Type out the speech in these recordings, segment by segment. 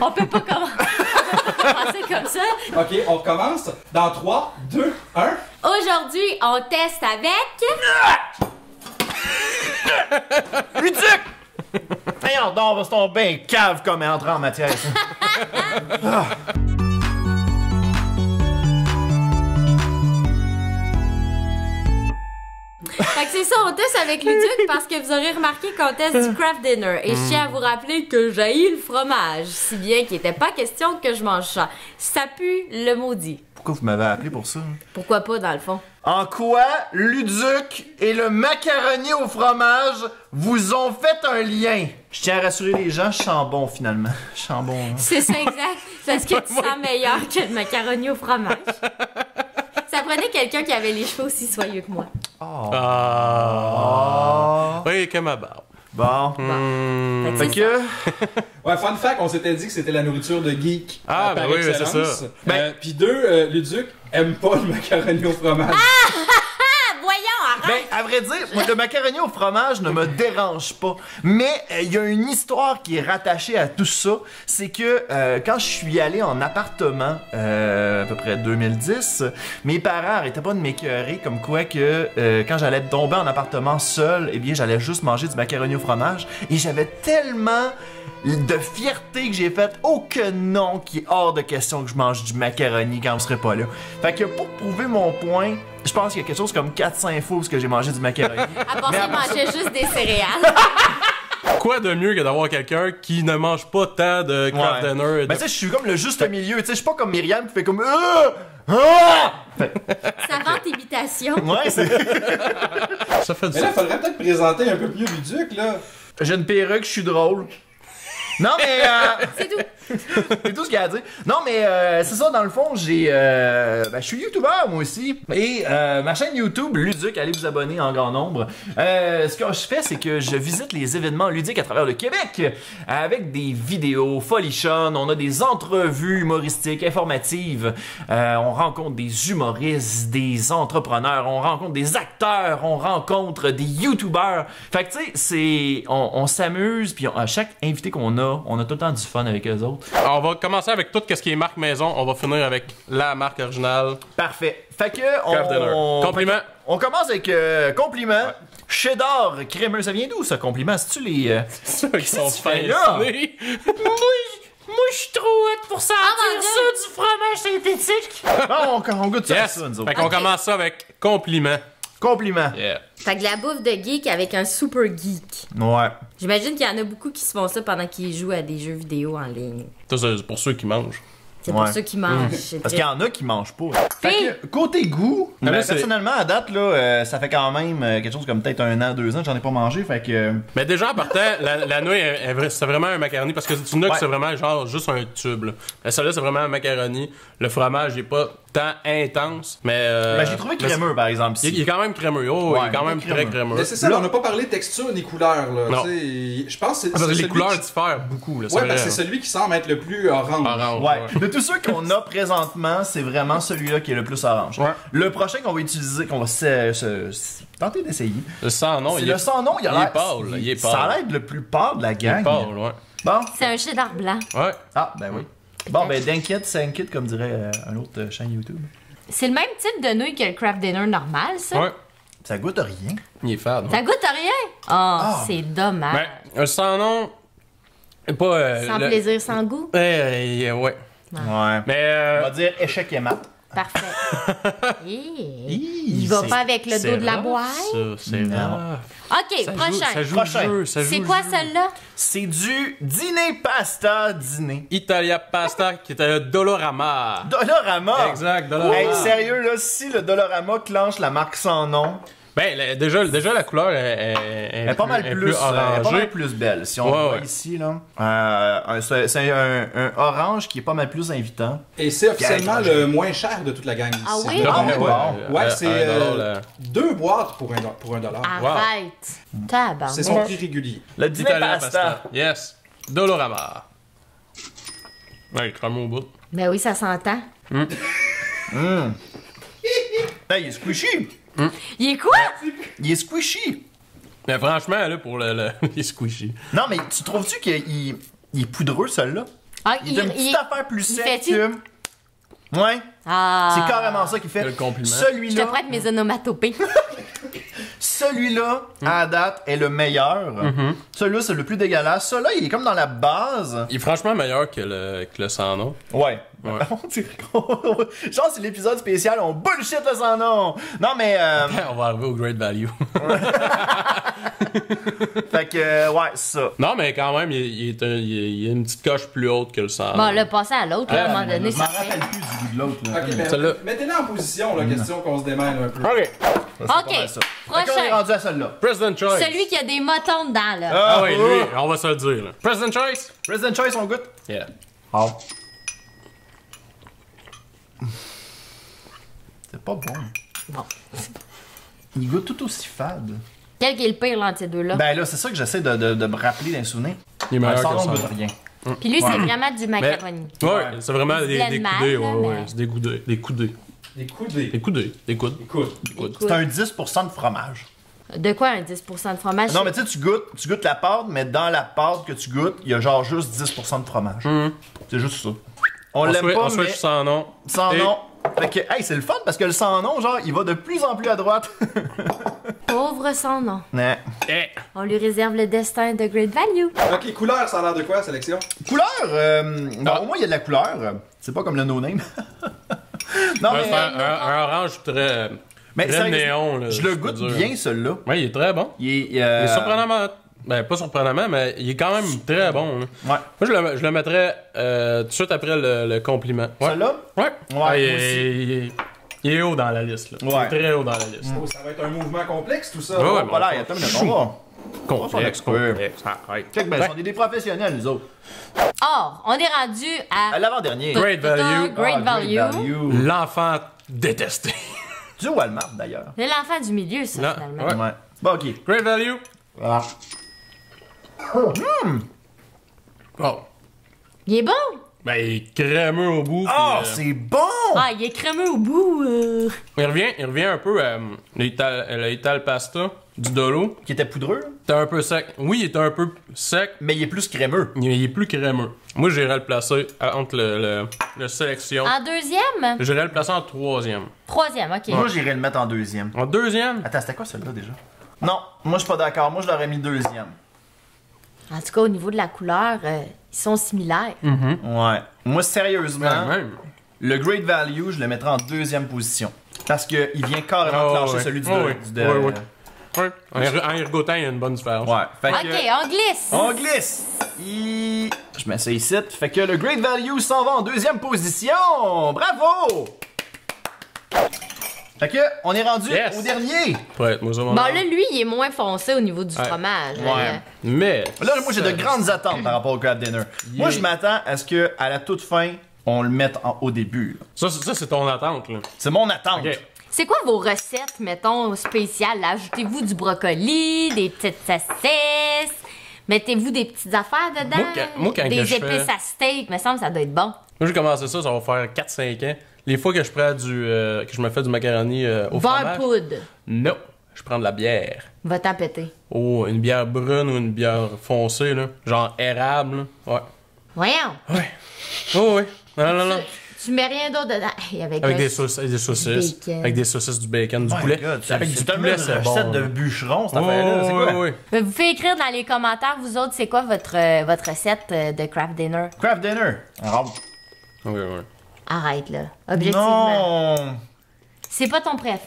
On peut pas commencer comme ça. Ok, on recommence dans 3, 2, 1. Aujourd'hui, on teste avec... Luduc! Voyons donc, c'est ton bien cave comme entrée en matière, ça. Fait que c'est ça, on teste avec Luduc parce que vous aurez remarqué qu'on teste du craft dinner. Et je tiens à vous rappeler que j'haïs le fromage, si bien qu'il n'était pas question que je mange ça. Ça pue le maudit. Pourquoi vous m'avez appelé pour ça? Pourquoi pas, dans le fond? En quoi Luduc et le macaroni au fromage vous ont fait un lien? Je tiens à rassurer les gens, je sens bon finalement. Je sens bon. Hein? C'est ça, exact. Parce que tu sens meilleur que le macaroni au fromage. Ça prenait quelqu'un qui avait les cheveux aussi soyeux que moi. Oh. Oui, que ma barbe. Bon. Fait que... Ouais, fun fact, on s'était dit que c'était la nourriture de geek. Ah, ben par oui, c'est excellence. ça. Puis 2, Luduc aime pas le macaroni au fromage. Ah, voyons, arrête! Ben, à vrai dire, moi, le macaroni au fromage ne me dérange pas. Mais il y a une histoire qui est rattachée à tout ça. C'est que quand je suis allé en appartement, à peu près 2010, mes parents arrêtaient pas de m'écœurer comme quoi que quand j'allais tomber en appartement seul, eh bien, j'allais juste manger du macaroni au fromage. Et j'avais tellement de fierté que j'ai fait oh que non, qui est hors de question que je mange du macaroni quand on serait pas là. Fait que pour prouver mon point, je pense qu'il y a quelque chose comme 4-5 fois où que j'ai mangé du macaroni. À part ça, il mangeait juste des céréales. Quoi de mieux que d'avoir quelqu'un qui ne mange pas tant de craft dinner? Ben tu sais, je suis comme le juste milieu, tu sais, je suis pas comme Myriam qui fait comme Savante imitation. Ouais, c'est... Ça fait du Mais là, sens. faudrait peut-être présenter un peu mieux Luduc, là. J'ai une perruque, je suis drôle. Non mais C'est tout. c'est tout ce qu'il y a à dire. Non mais c'est ça dans le fond, j'ai je suis youtubeur moi aussi et ma chaîne YouTube Luduc, allez vous abonner en grand nombre. Ce que je fais c'est que je visite les événements ludiques à travers le Québec avec des vidéos folichonnes, on a des entrevues humoristiques informatives, on rencontre des humoristes, des entrepreneurs, on rencontre des acteurs, on rencontre des youtubeurs. Fait que tu sais, c'est on s'amuse puis à chaque invité qu'on a, on a tout le temps du fun avec eux autres. On va commencer avec tout ce qui est marque maison. On va finir avec la marque originale. Parfait. Fait que Craft dinner. Compliment. On commence avec compliment. Cheddar crémeux, ça vient d'où ça compliment? C'est-tu les Ceux qui sont Qu'est-ce que tu fais là? fascinés. Moi je suis trop hâte pour sentir mon Dieu! du fromage synthétique. Bon, on goûte ça, Yes! ça nous autres. Fait qu'on commence ça avec compliment. Compliment. Yeah. Fait que la bouffe de geek avec un super geek. Ouais. J'imagine qu'il y en a beaucoup qui se font ça pendant qu'ils jouent à des jeux vidéo en ligne. Ça, c'est pour ceux qui mangent. C'est pour Ouais. ceux qui mangent. c'est Parce qu'il y très- en a qui mangent pas. Fait Hey! que, côté goût, Ah, là, c'est- personnellement, à date, là, ça fait quand même quelque chose comme peut-être 1 an, 2 ans, j'en ai pas mangé, fait que... Mais déjà, en partant, la nouille, c'est vraiment un macaroni parce que du nuc, Ouais. c'est vraiment genre juste un tube. Là. Mais celle-là, c'est vraiment un macaroni. Le fromage, il est pas tant intense, mais. j'ai trouvé mais crémeux, par exemple. Il est quand même crémeux. Oh, Ouais, il est quand il est même crémeux. très crémeux. Mais c'est ça, Là- on n'a pas parlé de texture ni couleur, là. Non. Tu sais, je pense que c'est Parce que les celui couleurs qui- diffèrent beaucoup. Là, Ouais, vrai, parce que c'est hein. celui qui semble être le plus orange. Orange. Ouais. De tous ceux qu'on a présentement, c'est vraiment celui-là qui est le plus orange. Ouais. Le prochain qu'on va utiliser, qu'on va tenter d'essayer, Le sang, non, c'est il le est sans nom. Il a il est l'air pâle, il est pâle. Ça a l'air de le plus pâle de la gang. pâle, ouais. Bon. C'est un cheddar blanc. Ouais. Ah, ben oui. Bon, ben d'inquiète, c'est inquiète, comme dirait un autre chaîne YouTube. C'est le même type de nouilles que le craft dinner normal, ça? Ouais. Ça goûte rien. Il est fade. Ça goûte à rien? Oh, c'est dommage. Mais un sans nom. Pas. Sans plaisir, sans goût? Ouais. Ouais. Mais. On va dire échec et mat. Parfait. Il va pas avec le dos de la boîte? C'est Non. rare. OK, Ça prochain. joue Prochain. le jeu, ça joue C'est le quoi jeu. celle-là? C'est du dîner pasta dîner. Italia Pasta qui était un Dolorama. Dolorama. Exact, Dolorama. Hey, sérieux, là, si le Dolorama clenche la marque sans nom, Ben, déjà la couleur elle est pas mal plus, elle est pas mal orangée. plus belle. Si on Ouais, voit ouais. ici, là, c'est un orange qui est pas mal plus invitant. Et c'est officiellement Pierre, le moins cher de toute la gang. Ah ici. oui? Ah oui, ouais. bon. Ouais, c'est $1, 2 boîtes pour un dollar. Arrête. Tabarnak. C'est son prix régulier. Le dîner Italia pasta. Pasta. Yes. Dolorama. Ouais, crème au bout. Ben oui, ça s'entend. Hey, il est squishy. Il est quoi? Il est squishy. Mais franchement, là, pour le il est squishy. Non, mais tu trouves-tu qu'il il est poudreux, celui-là? Ah, Il est une petite affaire plus sec fait-tu? que... Ouais, Ah. c'est carrément ça qu'il fait. Quel compliment. Je te Celui-là, prête mes onomatopées. celui-là, à date, est le meilleur. Celui-là, c'est le plus dégueulasse. Celui-là, il est comme dans la base. Il est franchement meilleur que le sans nom. Ouais. Ouais. On dirait genre, c'est l'épisode spécial, on bullshit le sans nom. Non, mais... On va arriver au Great Value. fait que, ouais, c'est ça. Non, mais quand même, il est une petite coche plus haute que le sans nom. Bon, là, passer à l'autre, là, à un moment donné, Je m'en ça fait. rappelle plus du goût de l'autre. là. Ok, ben, Celle-là. mettez-les en position, la question qu'on se démêle un peu. OK. C'est pas mal ça. Fait qu'on est Prochain. rendu à celle-là. President Choice. Celui qui a des motons dedans, là. Ah oui, lui, on va se le dire. Là. President Choice. President Choice, on goûte? Yeah. Oh. C'est pas bon. Bon. Il goûte tout aussi fade. Quel qui est le pire, là, entre ces deux-là? Ben là, c'est ça que j'essaie de me rappeler d'un souvenir. Il est meilleur Sans que le nom, sans on nom. goûte rien. Puis lui, c'est vraiment du macaroni. Ouais, c'est vraiment des pleine malle, coudées. là, Ouais, mais- ouais. C'est des coudées. Des coudées. Des coudées. Des coudées. Des coudes. Écoute. Des coudes. C'est un 10% de fromage. De quoi, un 10% de fromage? Non, mais tu sais, tu goûtes la pâte, mais dans la pâte que tu goûtes, il y a genre juste 10% de fromage. C'est juste ça. On l'aime pas, On switch mais sans nom. sans Et- nom. Fait que, hey, c'est le fun parce que le sans nom, genre, il va de plus en plus à droite. Pauvre sans nom. Ouais. Eh. On lui réserve le destin de Great Value. Ok, couleur, ça a l'air de quoi, sélection? Couleur, bon, Ah. au moins il y a de la couleur. C'est pas comme le no-name. non, Ouais, mais, c'est un orange très, mais très sérieux, néon. Là, je le peux goûte dire. bien, celui-là. Ouais, il est très bon. Il est, Il est surprenamment. Ben, pas surprenamment, mais il est quand même très bon. Là. Ouais. Moi, je le mettrais tout de suite après le compliment. Ouais. Celui-là? Ouais. Ouais, Ah, moi il est haut dans la liste. Là. Ouais. Il est très haut dans la liste. Oh, ça va être un mouvement complexe, tout ça. Ouais, ouais. Voilà, il y a une minute, on va. Complexe, Ouais. complexe. Arrête. Check, ben, on est des professionnels, nous autres. Or, on est rendu À à l'avant-dernier. Great value. Great Value. L'enfant détesté. Du Walmart, d'ailleurs. C'est l'enfant du milieu, ça, Non, finalement. ouais. Ouais. Bon, ok. Great value. Voilà. Oh. Il est bon! Ben, il est crémeux au bout. Oh, puis, c'est bon! Ah, il est crémeux au bout. il revient un peu à l'Ital Pasta du Dolo. Qui était poudreux, T'es un peu sec. Oui, il est un peu sec. mais il est plus crémeux. Il est plus crémeux. Moi, j'irais le placer entre le sélection. En deuxième? J'irais le placer en troisième. Troisième, ok. Moi, j'irais le mettre en deuxième. En deuxième? Attends, c'était quoi celui-là déjà? Non, moi, je suis pas d'accord. Moi, je l'aurais mis deuxième. En tout cas, au niveau de la couleur, ils sont similaires. Ouais. Moi, sérieusement, Quand même. le Great Value, je le mettrais en deuxième position. Parce qu'il vient carrément Oh, clencher ouais. celui du... Oh, ouais. du- Ouais, ouais. Ouais. En y regoûtant, il y a une bonne différence. Ouais. Fait Ok, que... on glisse. On glisse! Je mets ça ici. Fait que le Great Value s'en va en deuxième position! Bravo! Fait que, on est rendu Yes. au dernier! Ouais, moi, ça, mon Bon, âme. là, lui, il est moins foncé au niveau du Ouais. fromage. Ouais. Mais. Là, moi, j'ai de grandes attentes par rapport au Craft Dinner. Moi, je m'attends à ce que, à la toute fin, on le mette au début. là. Ça, c'est ton attente, là. C'est mon attente. Ok. C'est quoi vos recettes, mettons, spéciales? là? Ajoutez-vous du brocoli, des petites saucisses, mettez-vous des petites affaires dedans? Moi, quand des que je épices fais- à steak, me semble que ça doit être bon. Moi, j'ai commencé ça va faire 4-5 ans. Les fois que je prends que je me fais du macaroni au fromage. Poudre. Non. Je prends de la bière. Va t'en péter. Oh, une bière brune ou une bière foncée, là. Genre érable, là. Ouais. Voyons. Ouais. Oh, oui. Non, non, non. Tu mets rien d'autre dedans. Hey, avec Avec le- des saucisses. bacon. Avec des saucisses, du bacon, du My poulet. God, Avec c'est du tellement poulet, une c'est bon. recette de bûcheron, cette affaire-là. C'est quoi? Oui, Vous pouvez écrire dans les commentaires, vous autres, c'est quoi votre recette de craft dinner? Craft Dinner. Alors, oui. Oui. Arrête, là. Objectivement. non! C'est pas ton préf.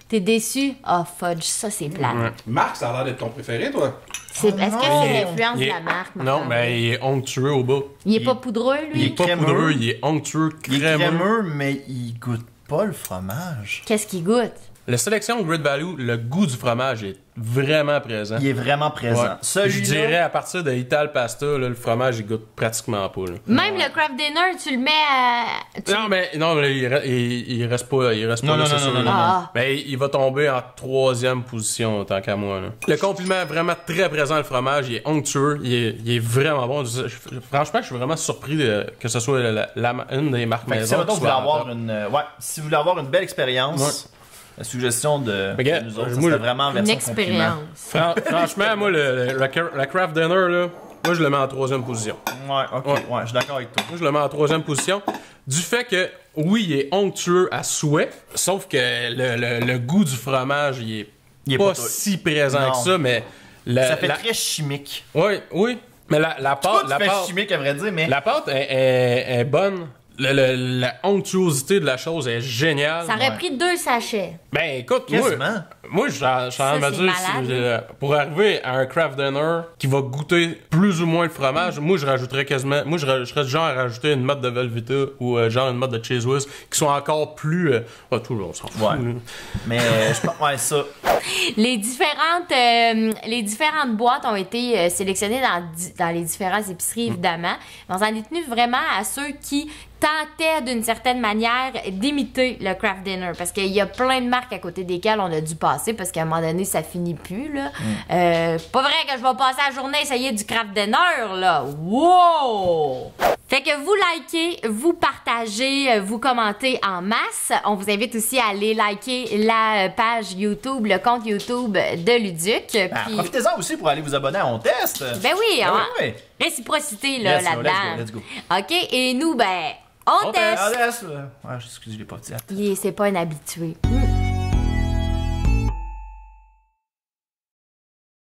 T'es déçu? Ah, fudge, ça, c'est plat. Ouais. Marc, ça a l'air d'être ton préféré, toi. Est-ce que non. c'est Il est- l'influence il de est- la marque? Non, Marc-André? mais il est onctueux au bout. Il est pas poudreux, il lui? est Pas crémeux. poudreux, il est onctueux, Il est crémeux. crémeux, mais il goûte pas le fromage. Qu'est-ce qu'il goûte? La sélection Great Value, le goût du fromage est vraiment présent. Il est vraiment présent. Ouais. Celui-là, Je dirais à partir de Ital Pasta, là, le fromage il goûte pratiquement pas. Là. Même le craft dinner, tu le mets à... Non, mais il reste pas, Non, là, non, c'est non, sûr. non, non, Ah. Mais il va tomber en troisième position, tant qu'à moi. Là. Le compliment est vraiment très présent, le fromage. Il est onctueux. Il est vraiment bon. Franchement, je suis vraiment surpris que ce soit une des marques fait que si maison. mettons, qui vous voulez soit en avoir top. si vous voulez avoir une belle expérience, la suggestion de Mais gars, nous autres, moi, c'est vraiment en Une version compliment. expérience. Franchement, moi, la craft dinner, là, Moi, je le mets en 3e position. Ouais, ok, Ouais. ouais, je suis d'accord avec toi. Moi, je le mets en 3e position. Du fait que, oui, il est onctueux à souhait, sauf que le goût du fromage, il est pas si présent Non. que ça, mais... Ça fait très chimique. Oui. Mais la pâte... Tout fait chimique, à vrai dire, mais... La pâte est bonne. La onctuosité de la chose est géniale. Ça aurait pris 2 sachets. Ben écoute, Quasiment. moi je suis en train de me c'est dire, malade. pour arriver à un craft dinner qui va goûter plus ou moins le fromage, moi je rajouterais quasiment, moi je serais du genre à rajouter une mode de Velveeta ou genre une mode de Cheese Whiz qui sont encore plus, tout on s'en fout. Ouais. là. Mais je pense, ouais, ça. Les différentes boîtes ont été sélectionnées dans les différentes épiceries, évidemment. Mais on s'en est tenu vraiment à ceux qui tentaient d'une certaine manière d'imiter le craft dinner. Parce qu'il y a plein de marques à côté desquelles on a dû passer parce qu'à un moment donné, ça finit plus, là. Pas vrai que je vais passer la journée à essayer du craft dinner, là. Wow! Fait que vous likez, vous partagez, vous commentez en masse. On vous invite aussi à aller liker la page YouTube, le compte YouTube de Luduc. Ben, Puis, profitez-en aussi pour aller vous abonner à On Teste. ben oui, hein? oui. Réciprocité là, Let's go, là-dedans. let's go. OK, et nous, ben, on teste. On Teste. Ouais, excusez, je l'ai pas dit. C'est pas un habitué.